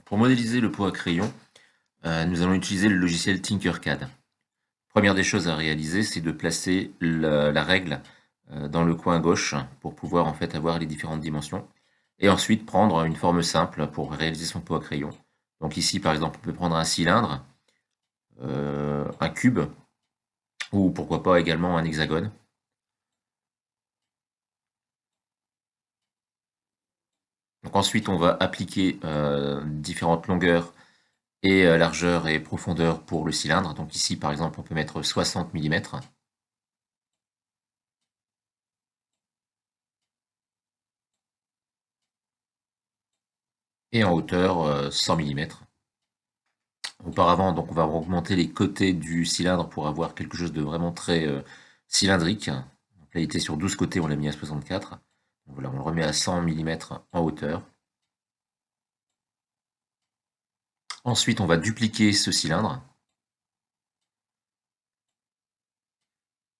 Pour modéliser le pot à crayon, nous allons utiliser le logiciel Tinkercad. Première des choses à réaliser, c'est de placer la règle dans le coin gauche pour pouvoir en fait avoir les différentes dimensions. Et ensuite prendre une forme simple pour réaliser son pot à crayon. Donc ici par exemple on peut prendre un cylindre, un cube ou pourquoi pas également un hexagone. Donc ensuite on va appliquer différentes longueurs et largeur et profondeur pour le cylindre. Donc ici, par exemple, on peut mettre 60 mm. Et en hauteur, 100 mm. Auparavant, donc on va augmenter les côtés du cylindre pour avoir quelque chose de vraiment très cylindrique. Donc là, il était sur 12 côtés, on l'a mis à 64. Donc voilà, on le remet à 100 mm en hauteur. Ensuite, on va dupliquer ce cylindre.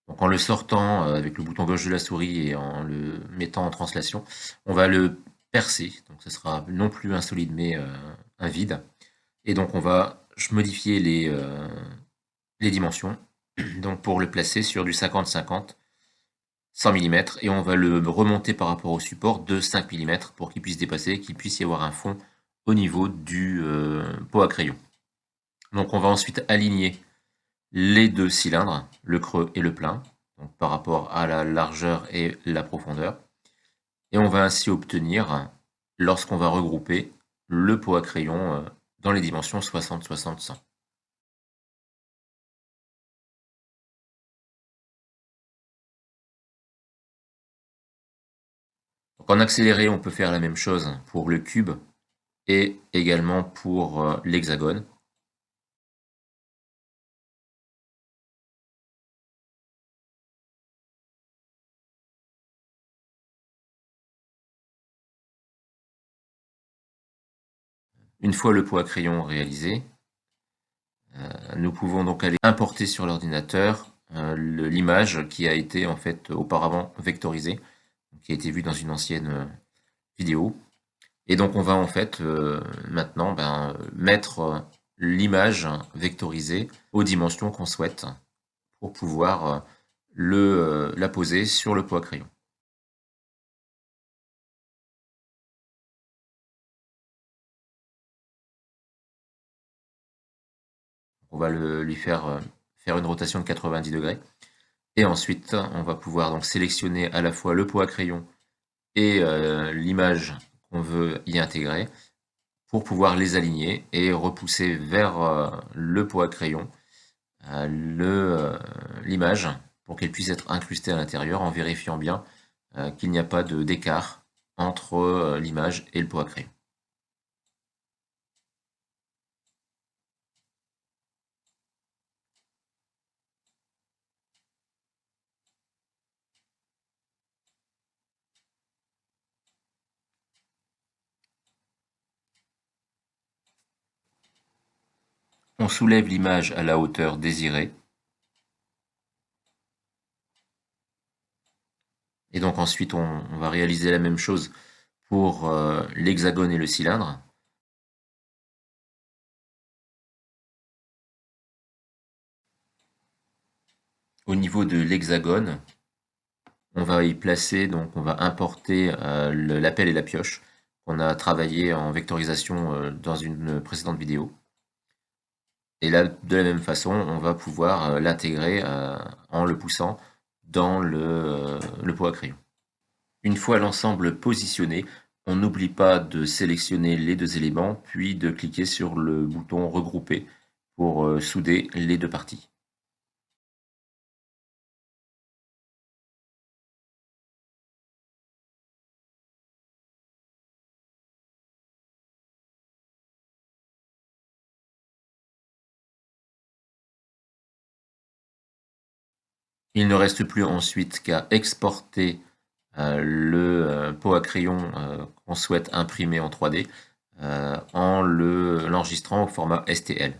Donc en le sortant avec le bouton gauche de la souris et en le mettant en translation, on va le percer. Donc ce sera non plus un solide mais un vide. Et donc on va modifier les dimensions. Donc pour le placer sur du 50-50, 100 mm, et on va le remonter par rapport au support de 5 mm pour qu'il puisse dépasser, qu'il puisse y avoir un fond au niveau du pot à crayon. Donc on va ensuite aligner les deux cylindres, le creux et le plein, donc par rapport à la largeur et la profondeur. Et on va ainsi obtenir, lorsqu'on va regrouper, le pot à crayon dans les dimensions 60, 60, 100. Donc en accéléré, on peut faire la même chose pour le cube et également pour l'hexagone. Une fois le pot à crayon réalisé, nous pouvons donc aller importer sur l'ordinateur l'image qui a été en fait auparavant vectorisée, qui a été vue dans une ancienne vidéo. Et donc on va en fait maintenant mettre l'image vectorisée aux dimensions qu'on souhaite pour pouvoir la poser sur le pot à crayon. On va lui faire une rotation de 90 degrés. Et ensuite, on va pouvoir donc sélectionner à la fois le pot à crayon et l'image qu'on veut y intégrer pour pouvoir les aligner et repousser vers le pot à crayon l'image pour qu'elle puisse être incrustée à l'intérieur en vérifiant bien qu'il n'y a pas d'écart entre l'image et le pot à crayon. On soulève l'image à la hauteur désirée. Et donc ensuite, on va réaliser la même chose pour l'hexagone et le cylindre. Au niveau de l'hexagone, on va y placer, donc on va importer la pelle et la pioche qu'on a travaillé en vectorisation dans une précédente vidéo. Et là, de la même façon, on va pouvoir l'intégrer en le poussant dans le pot à crayon. Une fois l'ensemble positionné, on n'oublie pas de sélectionner les deux éléments, puis de cliquer sur le bouton regrouper pour souder les deux parties. Il ne reste plus ensuite qu'à exporter le pot à crayon qu'on souhaite imprimer en 3D en l'enregistrant au format STL.